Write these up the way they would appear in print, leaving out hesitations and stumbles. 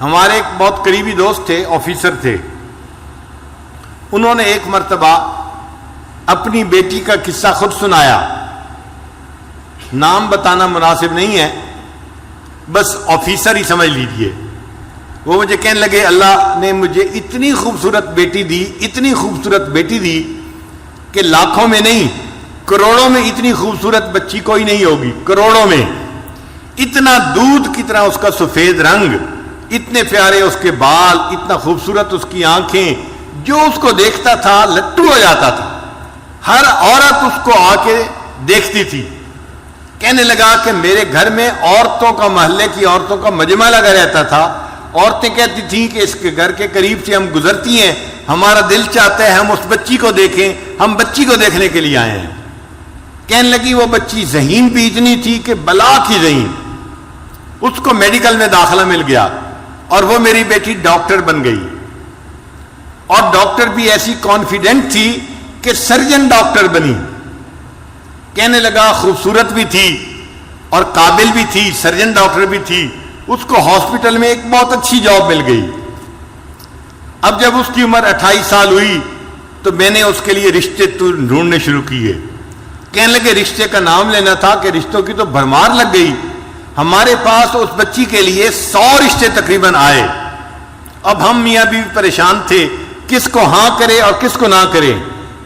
ہمارے ایک بہت قریبی دوست تھے، آفیسر تھے، انہوں نے ایک مرتبہ اپنی بیٹی کا قصہ خود سنایا، نام بتانا مناسب نہیں ہے، بس آفیسر ہی سمجھ لیجئے۔ وہ مجھے کہنے لگے اللہ نے مجھے اتنی خوبصورت بیٹی دی، اتنی خوبصورت بیٹی دی کہ لاکھوں میں نہیں کروڑوں میں اتنی خوبصورت بچی کوئی نہیں ہوگی، کروڑوں میں۔ اتنا دودھ کی طرح اس کا سفید رنگ، اتنے پیارے اس کے بال، اتنا خوبصورت اس کی آنکھیں، جو اس کو دیکھتا تھا لٹو ہو جاتا تھا، ہر عورت اس کو آ کے دیکھتی تھی۔ کہنے لگا کہ میرے گھر میں عورتوں کا، محلے کی عورتوں کا مجمع لگا رہتا تھا، عورتیں کہتی تھیں کہ اس کے گھر کے قریب سے ہم گزرتی ہیں، ہمارا دل چاہتا ہے ہم اس بچی کو دیکھیں، ہم بچی کو دیکھنے کے لیے آئے ہیں۔ کہنے لگی وہ بچی ذہین بھی اتنی تھی کہ بلا کی ذہین، اس کو میڈیکل میں داخلہ مل گیا اور وہ میری بیٹی ڈاکٹر بن گئی، اور ڈاکٹر بھی ایسی کانفیڈنٹ تھی کہ سرجن ڈاکٹر بنی۔ کہنے لگا خوبصورت بھی تھی اور قابل بھی تھی، سرجن ڈاکٹر بھی تھی، اس کو ہاسپٹل میں ایک بہت اچھی جاب مل گئی۔ اب جب اس کی عمر 28 سال ہوئی تو میں نے اس کے لیے رشتے ڈھونڈنے شروع کیے۔ کہنے لگے رشتے کا نام لینا تھا کہ رشتوں کی تو بھرمار لگ گئی، ہمارے پاس اس بچی کے لیے 100 رشتے تقریباً آئے۔ اب ہم میاں بیوی پریشان تھے، کس کو ہاں کرے اور کس کو نہ کرے۔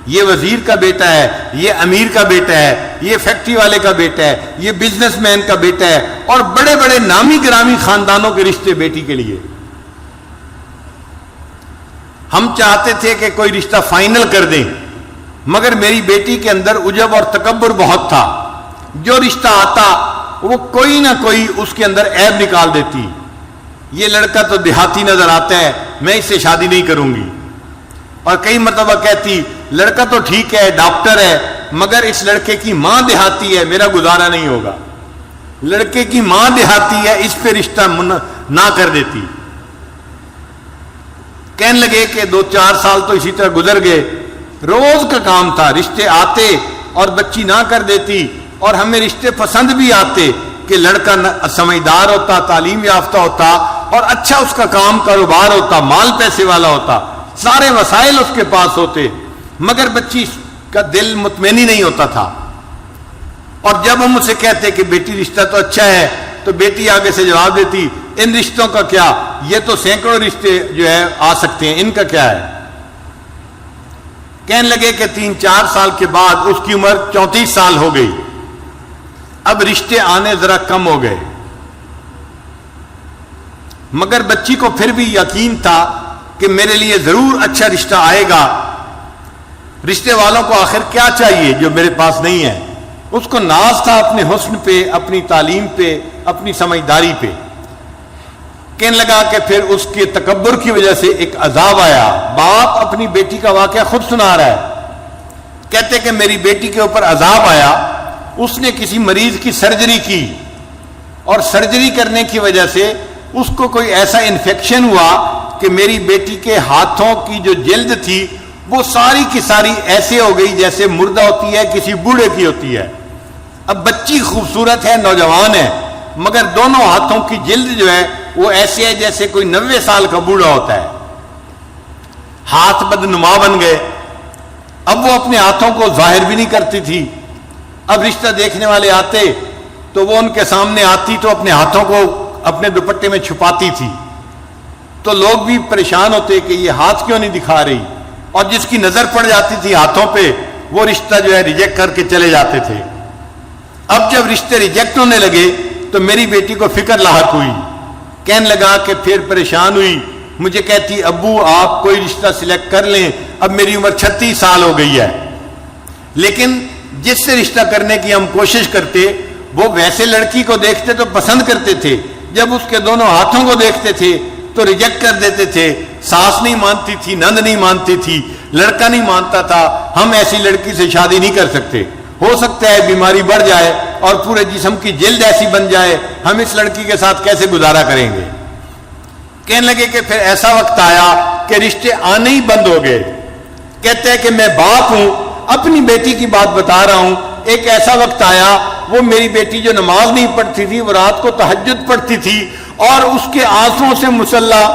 یہ وزیر کا بیٹا ہے، یہ امیر کا بیٹا ہے، یہ فیکٹری والے کا بیٹا ہے، یہ بزنس مین کا بیٹا ہے، اور بڑے بڑے نامی گرامی خاندانوں کے رشتے بیٹی کے لیے۔ ہم چاہتے تھے کہ کوئی رشتہ فائنل کر دیں، مگر میری بیٹی کے اندر عجب اور تکبر بہت تھا، جو رشتہ آتا وہ کوئی نہ کوئی اس کے اندر عیب نکال دیتی۔ یہ لڑکا تو دیہاتی نظر آتا ہے، میں اس سے شادی نہیں کروں گی۔ اور کئی مرتبہ کہتی لڑکا تو ٹھیک ہے، ڈاکٹر ہے، مگر اس لڑکے کی ماں دیہاتی ہے، میرا گزارا نہیں ہوگا۔ لڑکے کی ماں دیہاتی ہے، اس پہ رشتہ نہ کر دیتی۔ کہنے لگے کہ 2-4 سال تو اسی طرح گزر گئے، روز کا کام تھا، رشتے آتے اور بچی نہ کر دیتی، اور ہمیں رشتے پسند بھی آتے کہ لڑکا سمجھدار ہوتا، تعلیم یافتہ ہوتا، اور اچھا اس کا کام کاروبار ہوتا، مال پیسے والا ہوتا، سارے وسائل اس کے پاس ہوتے، مگر بچی کا دل مطمئن ہی نہیں ہوتا تھا۔ اور جب ہم اسے کہتے کہ بیٹی رشتہ تو اچھا ہے، تو بیٹی آگے سے جواب دیتی ان رشتوں کا کیا، یہ تو سینکڑوں رشتے جو ہے آ سکتے ہیں، ان کا کیا ہے۔ کہنے لگے کہ 3-4 سال کے بعد اس کی عمر 34 سال ہو گئی، اب رشتے آنے ذرا کم ہو گئے، مگر بچی کو پھر بھی یقین تھا کہ میرے لیے ضرور اچھا رشتہ آئے گا۔ رشتے والوں کو آخر کیا چاہیے جو میرے پاس نہیں ہے؟ اس کو ناز تھا اپنے حسن پہ، اپنی تعلیم پہ، اپنی سمجھداری پہ۔ کہنے لگا کہ پھر اس کے تکبر کی وجہ سے ایک عذاب آیا۔ باپ اپنی بیٹی کا واقعہ خود سنا رہا ہے، کہتے کہ میری بیٹی کے اوپر عذاب آیا، اس نے کسی مریض کی سرجری کی، اور سرجری کرنے کی وجہ سے اس کو کوئی ایسا انفیکشن ہوا کہ میری بیٹی کے ہاتھوں کی جو جلد تھی وہ ساری کی ساری ایسے ہو گئی جیسے مردہ ہوتی ہے، کسی بوڑھے کی ہوتی ہے۔ اب بچی خوبصورت ہے، نوجوان ہے، مگر دونوں ہاتھوں کی جلد جو ہے وہ ایسے ہے جیسے کوئی 90 سال کا بوڑھا ہوتا ہے، ہاتھ بدنما بن گئے۔ اب وہ اپنے ہاتھوں کو ظاہر بھی نہیں کرتی تھی، اب رشتہ دیکھنے والے آتے تو وہ ان کے سامنے آتی تو اپنے ہاتھوں کو اپنے دوپٹے میں چھپاتی تھی، تو لوگ بھی پریشان ہوتے کہ یہ ہاتھ کیوں نہیں دکھا رہی، اور جس کی نظر پڑ جاتی تھی ہاتھوں پہ وہ رشتہ جو ہے ریجیکٹ کر کے چلے جاتے تھے۔ اب جب رشتے ریجیکٹ ہونے لگے تو میری بیٹی کو فکر لاحق ہوئی، کہنے لگا کہ پھر پریشان ہوئی، مجھے کہتی ابو آپ کوئی رشتہ سلیکٹ کر لیں، اب میری عمر 36 سال ہو گئی ہے، لیکن جس سے رشتہ کرنے کی ہم کوشش کرتے وہ ویسے لڑکی کو دیکھتے تو پسند کرتے تھے، جب اس کے دونوں ہاتھوں کو دیکھتے تھے تو ریجیکٹ کر دیتے تھے۔ ساس نہیں مانتی تھی، نند نہیں مانتی تھی، لڑکا نہیں مانتا تھا، ہم ایسی لڑکی سے شادی نہیں کر سکتے، ہو سکتا ہے بیماری بڑھ جائے اور پورے جسم کی جلد ایسی بن جائے، ہم اس لڑکی کے ساتھ کیسے گزارا کریں گے۔ کہنے لگے کہ پھر ایسا وقت آیا کہ رشتے آنے ہی بند ہو گئے۔ کہتے ہیں کہ میں باپ ہوں، اپنی بیٹی کی بات بتا رہا ہوں، ایک ایسا وقت آیا وہ میری بیٹی جو نماز نہیں پڑھتی تھی وہ رات کو تہجد پڑھتی تھی اور اس کے آنسوؤں سے مسلح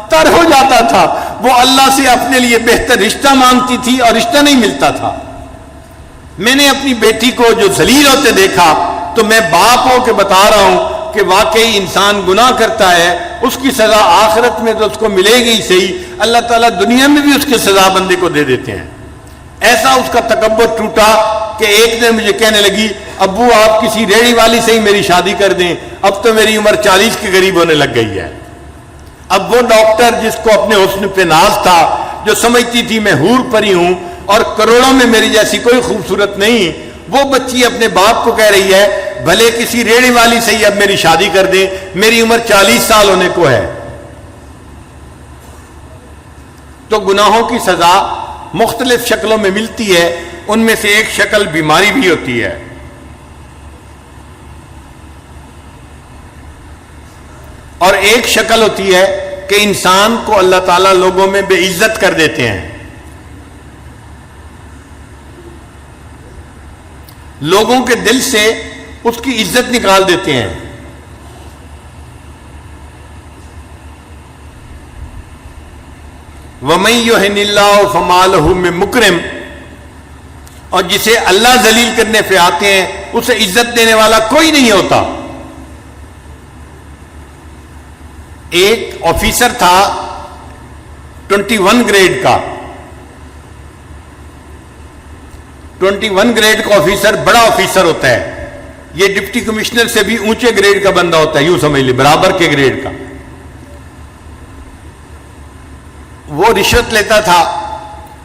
تر ہو جاتا تھا. وہ اللہ سے اپنے لیے بہتر رشتہ مانگتی تھی اور رشتہ نہیں ملتا تھا. میں نے اپنی بیٹی کو جو ذلیل ہوتے دیکھا تو میں باپ ہو کے بتا رہا ہوں کہ واقعی انسان گناہ کرتا ہے, اس کی سزا آخرت میں تو اس کو ملے گی ہی صحیح, اللہ تعالیٰ دنیا میں بھی اس کی سزا بندے کو دے دیتے ہیں. ایسا اس کا تکبر ٹوٹا کہ ایک دن مجھے کہنے لگی, ابو آپ کسی ریڑھی والی سے ہی میری شادی کر دیں, اب تو میری عمر 40 کے قریب ہونے لگ گئی ہے. اب وہ ڈاکٹر جس کو اپنے حسن پہ ناز تھا, جو سمجھتی تھی میں حور پری ہوں اور کروڑوں میں میری جیسی کوئی خوبصورت نہیں, وہ بچی اپنے باپ کو کہہ رہی ہے بھلے کسی ریڑھی والی سے ہی اب میری شادی کر دیں, میری عمر 40 سال ہونے کو ہے. تو گناہوں کی سزا مختلف شکلوں میں ملتی ہے, ان میں سے ایک شکل بیماری بھی ہوتی ہے. اور ایک شکل ہوتی ہے کہ انسان کو اللہ تعالیٰ لوگوں میں بے عزت کر دیتے ہیں. لوگوں کے دل سے اس کی عزت نکال دیتے ہیں. وَمَن يُهِنِ اللَّهُ فَمَا لَهُ مِن مُكْرِمٍ, اور جسے اللہ ذلیل کرنے پہ آتے ہیں اسے عزت دینے والا کوئی نہیں ہوتا. ایک آفیسر تھا 21 گریڈ کا. 21 گریڈ کا آفیسر بڑا آفیسر ہوتا ہے. یہ ڈپٹی کمشنر سے بھی اونچے گریڈ کا بندہ ہوتا ہے, یوں سمجھ لیں برابر کے گریڈ کا. وہ رشوت لیتا تھا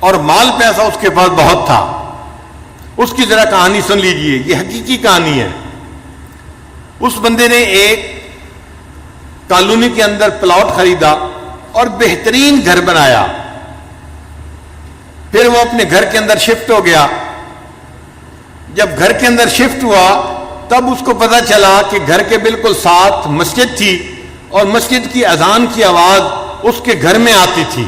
اور مال پیسہ اس کے پاس بہت تھا. اس کی ذرا کہانی سن لیجئے, یہ حقیقی کہانی ہے. اس بندے نے ایک کالونی کے اندر پلاٹ خریدا اور بہترین گھر بنایا. پھر وہ اپنے گھر کے اندر شفٹ ہو گیا. جب گھر کے اندر شفٹ ہوا تب اس کو پتا چلا کہ گھر کے بالکل ساتھ مسجد تھی اور مسجد کی اذان کی آواز اس کے گھر میں آتی تھی.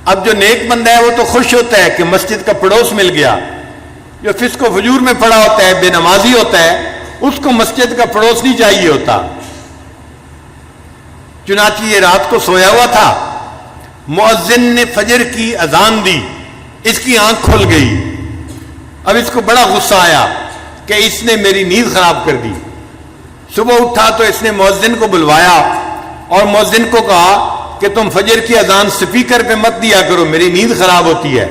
اب جو نیک بندہ ہے وہ تو خوش ہوتا ہے کہ مسجد کا پڑوس مل گیا. جو فسق و فجور میں پڑا ہوتا ہے, بے نمازی ہوتا ہے, اس کو مسجد کا پڑوس نہیں چاہیے ہوتا. چنانچہ یہ رات کو سویا ہوا تھا, مؤذن نے فجر کی اذان دی, اس کی آنکھ کھل گئی. اب اس کو بڑا غصہ آیا کہ اس نے میری نیند خراب کر دی. صبح اٹھا تو اس نے مؤذن کو بلوایا اور مؤذن کو کہا کہ تم فجر کی اذان سپیکر پہ مت دیا کرو, میری نیند خراب ہوتی ہے.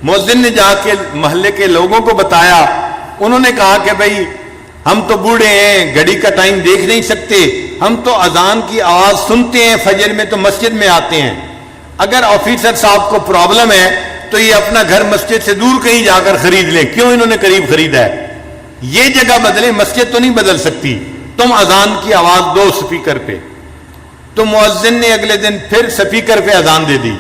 مؤذن نے جا کے محلے کے لوگوں کو بتایا. انہوں نے کہا کہ بھائی ہم تو بوڑھے ہیں, گھڑی کا ٹائم دیکھ نہیں سکتے, ہم تو اذان کی آواز سنتے ہیں فجر میں تو مسجد میں آتے ہیں. اگر آفیسر صاحب کو پرابلم ہے تو یہ اپنا گھر مسجد سے دور کہیں جا کر خرید لیں, کیوں انہوں نے قریب خریدا ہے. یہ جگہ بدلے, مسجد تو نہیں بدل سکتی. تم اذان کی آواز دو سپیکر پہ. تو مؤذن نے اگلے دن پھر سپیکر پہ اذان دے دی.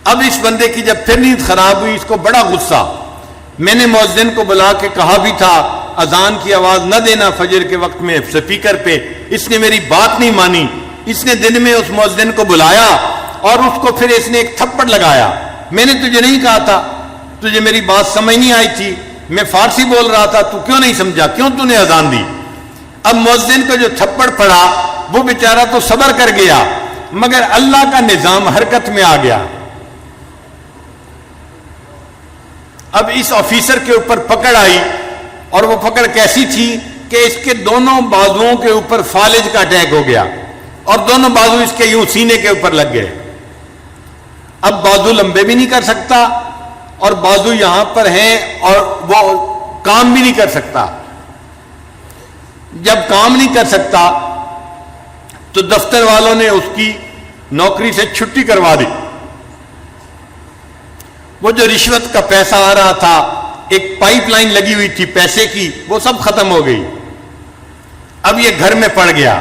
اب اس بندے کی جب پھر نیند خراب ہوئی, اس کو بڑا غصہ. میں نے مؤذن کو بلا کے کہا بھی تھا اذان کی آواز نہ دینا فجر کے وقت میں سپیکر پہ, اس نے میری بات نہیں مانی. اس نے دن میں اس مؤذن کو بلایا اور اس کو پھر اس نے ایک تھپڑ لگایا. میں نے تجھے نہیں کہا تھا, تجھے میری بات سمجھ نہیں آئی تھی, میں فارسی بول رہا تھا, تو کیوں نہیں سمجھا, کیوں تو نے اذان دی. اب مؤذن کو جو تھپڑ پڑا وہ بیچارہ تو صبر کر گیا, مگر اللہ کا نظام حرکت میں آ گیا. اب اس آفیسر کے اوپر پکڑ آئی, اور وہ پکڑ کیسی تھی کہ اس کے دونوں بازوؤں کے اوپر فالج کا اٹیک ہو گیا اور دونوں بازو اس کے یوں سینے کے اوپر لگ گئے. اب بازو لمبے بھی نہیں کر سکتا اور بازو یہاں پر ہیں اور وہ کام بھی نہیں کر سکتا. جب کام نہیں کر سکتا تو دفتر والوں نے اس کی نوکری سے چھٹی کروا دی. وہ جو رشوت کا پیسہ آ رہا تھا, ایک پائپ لائن لگی ہوئی تھی پیسے کی, وہ سب ختم ہو گئی. اب یہ گھر میں پڑ گیا.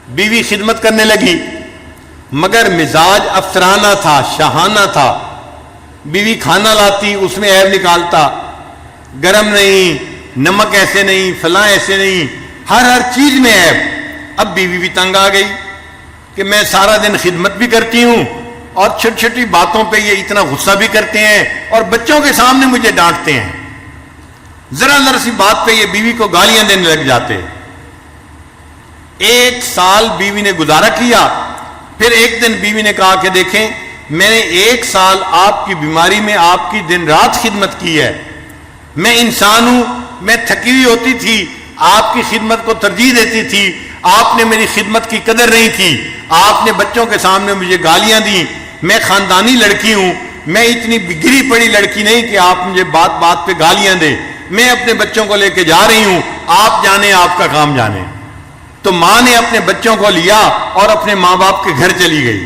بیوی خدمت کرنے لگی مگر مزاج افسرانہ تھا, شاہانہ تھا. بیوی کھانا لاتی, اس میں عیب نکالتا, گرم نہیں, نمک ایسے نہیں, فلاں ایسے نہیں, ہر چیز میں عیب. اب بیوی بھی تنگ آ گئی کہ میں سارا دن خدمت بھی کرتی ہوں اور چھوٹی چھوٹی باتوں پہ یہ اتنا غصہ بھی کرتے ہیں اور بچوں کے سامنے مجھے ڈانٹتے ہیں. ذرا ذرا سی بات پہ یہ بیوی کو گالیاں دینے لگ جاتے. 1 سال بیوی نے گزارا کیا. پھر ایک دن بیوی نے کہا کہ دیکھیں میں نے 1 سال آپ کی بیماری میں آپ کی دن رات خدمت کی ہے. میں انسان ہوں, میں تھکی ہوئی ہوتی تھی, آپ کی خدمت کو ترجیح دیتی تھی. آپ نے میری خدمت کی قدر نہیں کی. آپ نے بچوں کے سامنے مجھے گالیاں دیں. میں خاندانی لڑکی ہوں, میں اتنی گری پڑی لڑکی نہیں کہ آپ مجھے بات بات پہ گالیاں دیں. میں اپنے بچوں کو لے کے جا رہی ہوں, آپ جانے, آپ کا کام جانے. تو ماں نے اپنے بچوں کو لیا اور اپنے ماں باپ کے گھر چلی گئی.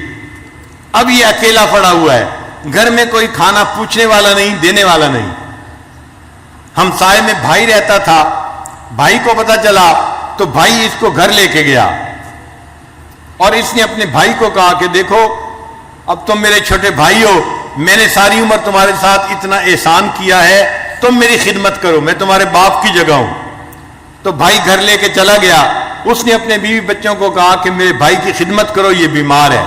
اب یہ اکیلا پڑا ہوا ہے, گھر میں کوئی کھانا پوچھنے والا نہیں, دینے والا نہیں. ہمسائے میں بھائی رہتا تھا, بھائی کو پتا چلا تو بھائی اس کو گھر لے کے گیا اور اس نے اپنے بھائی کو کہا کہ دیکھو اب تم میرے چھوٹے بھائی ہو, میں نے ساری عمر تمہارے ساتھ اتنا احسان کیا ہے, تم میری خدمت کرو, میں تمہارے باپ کی جگہ ہوں. تو بھائی گھر لے کے چلا گیا. اس نے اپنے بیوی بچوں کو کہا کہ میرے بھائی کی خدمت کرو, یہ بیمار ہے.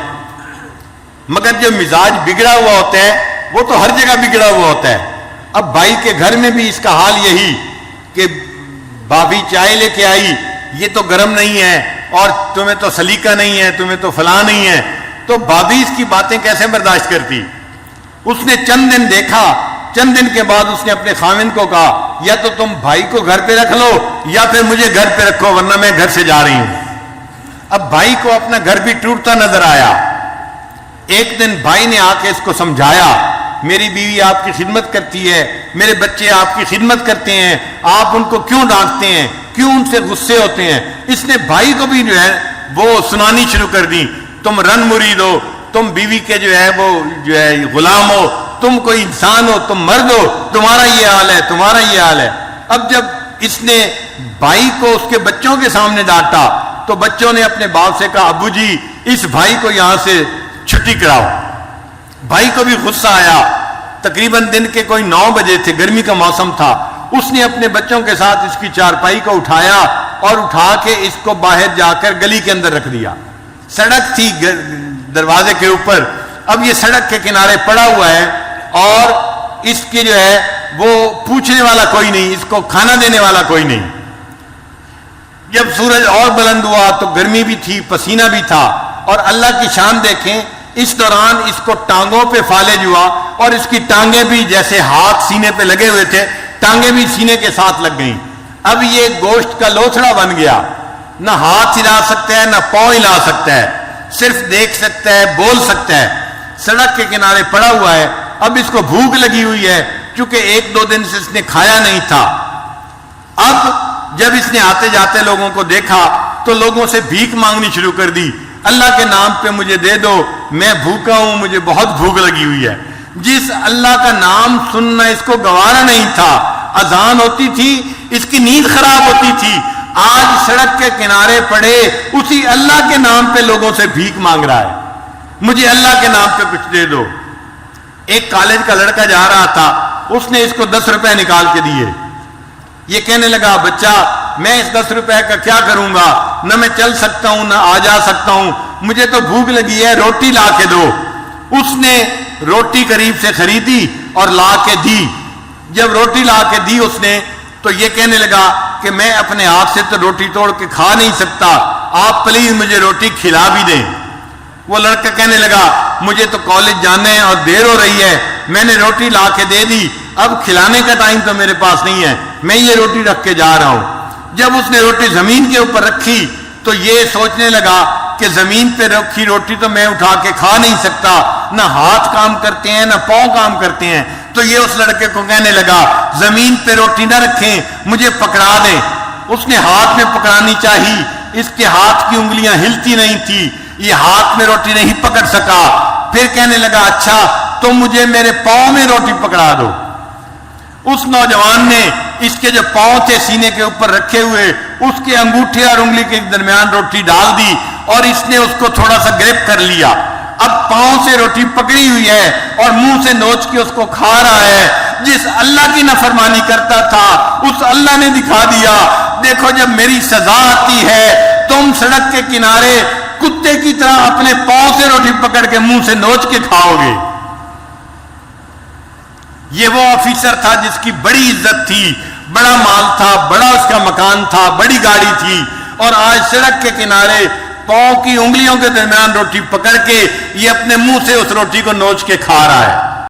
مگر جو مزاج بگڑا ہوا ہوتا ہے وہ تو ہر جگہ بگڑا ہوا ہوتا ہے. اب بھائی کے گھر میں بھی اس کا حال یہی کہ بھابھی چائے لے کے آئی, یہ تو گرم نہیں ہے, اور تمہیں تو سلیقہ نہیں ہے, تمہیں تو فلاں نہیں ہے. تو بھابھی اس کی باتیں کیسے برداشت کرتی. اس نے چند دن دیکھا, چند دن کے بعد اس نے اپنے خاوند کو کہا یا تو تم بھائی کو گھر پہ رکھ لو یا پھر مجھے گھر پہ رکھو, ورنہ میں گھر سے جا رہی ہوں. اب بھائی کو اپنا گھر بھی ٹوٹتا نظر آیا. ایک دن بھائی نے آ کے اس کو سمجھایا, میری بیوی آپ کی خدمت کرتی ہے, میرے بچے آپ کی خدمت کرتے ہیں, آپ ان کو کیوں ڈانٹتے ہیں, کیوں ان سے غصے ہوتے ہیں. اس نے بھائی کو بھی جو ہے وہ سنانی شروع کر دی, تم رن مرید ہو, تم بیوی کے جو ہے وہ جو ہے غلام ہو, تم کوئی انسان ہو, تم مرد ہو, تمہارا یہ حال ہے, تمہارا یہ حال ہے. اب جب اس نے بھائی کو اس کے بچوں کے سامنے ڈانٹا تو بچوں نے اپنے باپ سے کہا ابو جی اس بھائی کو یہاں سے چھٹی کراؤ. بھائی کو بھی غصہ آیا. تقریباً دن کے کوئی 9 بجے تھے, گرمی کا موسم تھا. اس نے اپنے بچوں کے ساتھ اس کی چارپائی کو اٹھایا اور اٹھا کے اس کو باہر جا کر گلی کے اندر رکھ دیا. سڑک تھی دروازے کے اوپر. اب یہ سڑک کے کنارے پڑا ہوا ہے اور اس کے جو ہے وہ پوچھنے والا کوئی نہیں, اس کو کھانا دینے والا کوئی نہیں. جب سورج اور بلند ہوا تو گرمی بھی تھی, پسینہ بھی تھا, اور اللہ کی شان دیکھیں اس دوران اس کو ٹانگوں پہ فالج ہوا اور اس کی ٹانگیں بھی جیسے ہاتھ سینے پہ لگے ہوئے تھے, ٹانگیں بھی سینے کے ساتھ لگ گئیں. اب یہ گوشت کا لوتھڑا بن گیا, نہ ہاتھ ہلا سکتا ہے نہ پاؤں ہلا سکتا ہے, صرف دیکھ سکتا ہے, بول سکتا ہے. سڑک کے کنارے پڑا ہوا ہے. اب اس کو بھوک لگی ہوئی ہے کیونکہ 1-2 دن سے اس نے کھایا نہیں تھا. اب جب اس نے آتے جاتے لوگوں کو دیکھا تو لوگوں سے بھیک مانگنی شروع کر دی, اللہ کے نام پہ مجھے دے دو, میں بھوکا ہوں, مجھے بہت بھوک لگی ہوئی ہے. جس اللہ کا نام سننا اس کو گوارا نہیں تھا, اذان ہوتی تھی اس کی نیند خراب ہوتی تھی, آج سڑک کے کنارے پڑے اسی اللہ کے نام پہ لوگوں سے بھیک مانگ رہا ہے, مجھے اللہ کے نام پہ کچھ دے دو. ایک کالج کا لڑکا جا رہا تھا, اس نے اس کو 10 روپے نکال کے دیے. یہ کہنے لگا بچہ میں اس 10 روپے کا کیا کروں گا, نہ میں چل سکتا ہوں نہ آ جا سکتا ہوں, مجھے تو بھوک لگی ہے, روٹی لا کے دو. اس نے روٹی قریب سے خریدی اور لا کے دی. جب روٹی لا کے دی اس نے تو یہ کہنے لگا کہ میں اپنے ہاتھ سے تو روٹی توڑ کے کھا نہیں سکتا, آپ پلیز مجھے روٹی کھلا بھی دیں. وہ لڑکا کہنے لگا مجھے تو کالج جانا ہے اور دیر ہو رہی ہے, میں نے روٹی لا کے دے دی, اب کھلانے کا ٹائم تو میرے پاس نہیں ہے, میں یہ روٹی رکھ کے جا رہا ہوں. جب اس نے روٹی زمین کے اوپر رکھی تو یہ سوچنے لگا کہ زمین پہ رکھی روٹی تو میں اٹھا کے کھا نہیں سکتا, نہ ہاتھ کام کرتے ہیں نہ پاؤں کام کرتے ہیں. تو یہ اس لڑکے کو کہنے لگا زمین پہ روٹی نہ رکھیں, مجھے پکڑا دیں. اس نے ہاتھ میں پکڑانی چاہی, اس کے ہاتھ کی انگلیاں ہلتی نہیں تھی, یہ ہاتھ میں روٹی نہیں پکڑ سکا. پھر کہنے لگا اچھا تم مجھے میرے پاؤں میں روٹی پکڑا دو. اس نوجوان نے اس کے جو پاؤں تھے سینے کے اوپر رکھے ہوئے, اس کے انگوٹھے اور انگلی کے درمیان روٹی ڈال دی اور اس نے اس کو تھوڑا سا گرپ کر لیا. اب پاؤں سے روٹی پکڑی ہوئی ہے اور منہ سے نوچ کے اس کو کھا رہا ہے. جس اللہ کی نافرمانی کرتا تھا اس اللہ نے دکھا دیا, دیکھو جب میری سزا آتی ہے تم سڑک کے کنارے کتے کی طرح اپنے پاؤں سے روٹی پکڑ کے منہ سے نوچ کے کھاؤ گے. یہ وہ آفیسر تھا جس کی بڑی عزت تھی, بڑا مال تھا، بڑا اس کا مکان تھا، بڑی گاڑی تھی، اور آج سڑک کے کنارے پاؤں کی انگلیوں کے درمیان روٹی پکڑ کے یہ اپنے منہ سے اس روٹی کو نوچ کے کھا رہا ہے۔